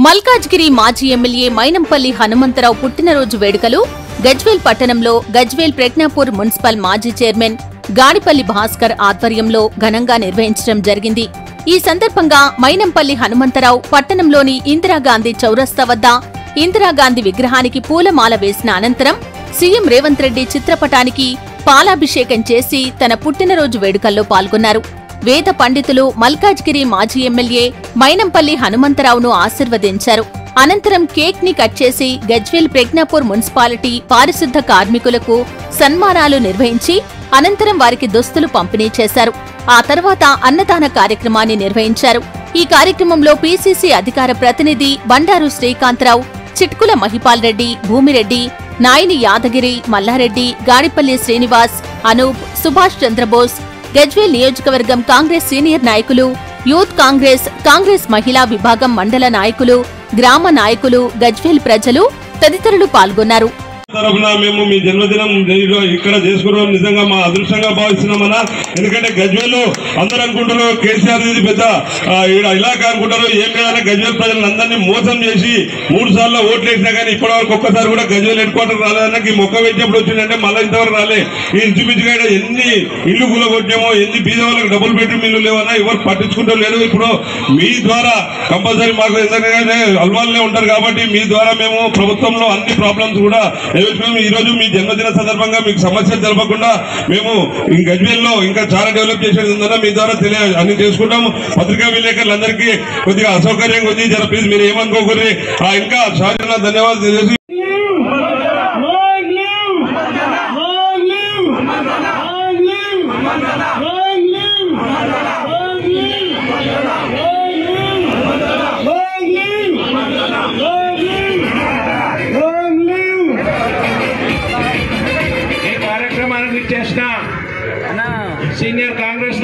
మల్కాజ్గిరి మాజీ ఎమ్మెల్యే మైనంపల్లి హనుమంతరావు పుట్టినరోజు వేడుకలు గజ్వేల్ పట్టణంలో గజ్వేల్ ప్రజ్ఞాపూర్ మున్సిపల్ మాజీ చైర్మన్ గాడిపల్లి భాస్కర్ ఆధ్వర్యంలో ఘనంగా నిర్వహించడం జరిగింది. ఈ సందర్భంగా మైనంపల్లి హనుమంతరావు పట్టణంలోని ఇందిరాగాంధీ చౌరస్తా వద్ద ఇందిరాగాంధీ విగ్రహానికి పూలమాల వేసిన అనంతరం సీఎం రేవంత్ రెడ్డి చిత్రపటానికి పాలాభిషేకం చేసి తన పుట్టినరోజు వేడుకల్లో పాల్గొన్నారు. వేద పండితులు మల్కాజ్గిరి మాజీ ఎమ్మెల్యే మైనంపల్లి హనుమంతరావును ఆశీర్వదించారు. అనంతరం కేక్ ని కట్ చేసి గజ్వేల్ ప్రజ్ఞాపూర్ మున్సిపాలిటీ పారిశుద్ధ కార్మికులకు సన్మానాలు నిర్వహించి అనంతరం వారికి దుస్తులు పంపిణీ చేశారు. ఆ తర్వాత అన్నదాన కార్యక్రమాన్ని నిర్వహించారు. ఈ కార్యక్రమంలో పీసీసీ అధికార ప్రతినిధి బండారు శ్రీకాంతరావు, చిట్కుల మహిపాల్ రెడ్డి, భూమిరెడ్డి, నాయిని యాదగిరి, మల్లారెడ్డి, గాడిపల్లి శ్రీనివాస్, అనూప్, సుభాష్ చంద్రబోస్, గజ్వేల్ నియోజకవర్గం కాంగ్రెస్ సీనియర్ నాయకులు, యూత్ కాంగ్రెస్ మహిళా విభాగం మండల నాయకులు, గ్రామ నాయకులు, గజ్వేల్ ప్రజలు తదితరులు పాల్గొన్నారు. తరఫున మేము మీ జన్మదినం ఇక్కడ చేసుకోవడం నిజంగా మా అదృష్టంగా భావిస్తున్నామన్నా. ఎందుకంటే గజ్వేల్ అందరూ అనుకుంటారు కేసీఆర్ ఇది పెద్ద ఇలాకా అనుకుంటారు. ఏం లేదన్నా గజ్వేల్ ప్రజలందరినీ మోసం చేసి 3 సార్లు ఓట్లు వేసినా కానీ ఇప్పటివరకు ఒక్కసారి కూడా గజ్వేల్ హెడ్ క్వార్టర్ రాలేదన్నా. ఈ మొక్క వేసినప్పుడు వచ్చిందంటే మళ్ళీ ఇంతవరకు రాలే. ఈ ఇంచుమించుగా ఎన్ని ఇల్లు కూలగొట్టామో, ఎన్ని బీద వాళ్ళకి డబుల్ బెడ్రూమ్ ఇల్లు లేవన్నా ఎవరు పట్టించుకుంటూ లేదు. ఇప్పుడు మీ ద్వారా కంపల్సరీ మాకు ఎందుకంటే అల్వాళ్ళనే ఉంటారు కాబట్టి మీ ద్వారా మేము ప్రభుత్వంలో అన్ని ప్రాబ్లమ్స్ కూడా ఈ రోజు మీ జన్మదిన సందర్భంగా మీకు సమస్యలు తెలపకుండా మేము గజ్వేల్లో ఇంకా చాలా డెవలప్ చేసేది ఉందన్నా మీ ద్వారా అన్ని చేసుకుంటాము. పత్రికా విలేకరులందరికీ కొద్దిగా అసౌకర్యంగా ఉంది, జర ప్లీజ్ మీరు ఏమనుకోకూడదు. ఇంకా చాలా ధన్యవాదాలు తెలియజేసి సీనియర్ కాంగ్రెస్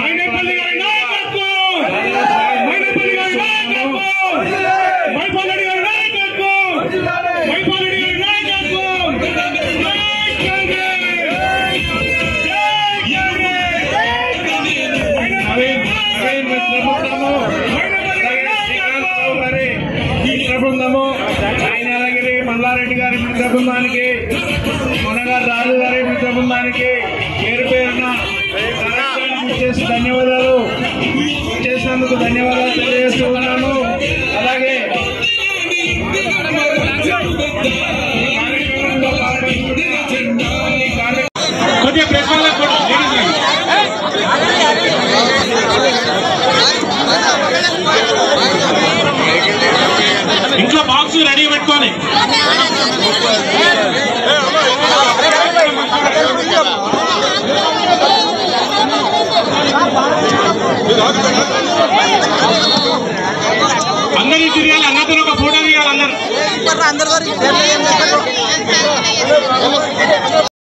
యాదగిరి, మల్లారెడ్డి గారి మిత్ర బృందానికి, మనగారు రాజు గారి మిత్ర బృందానికి పేరు పేరున ధన్యవాదాలు చేసినందుకు ధన్యవాదాలు తెలియజేస్తూ ఉన్నాను. అలాగే ఇంట్లో బాక్స్ రెడీ పెట్టుకొని అందరూ తిరగాలి, అన్నతో ఒక ఫోటో దిగాలి అందరూ.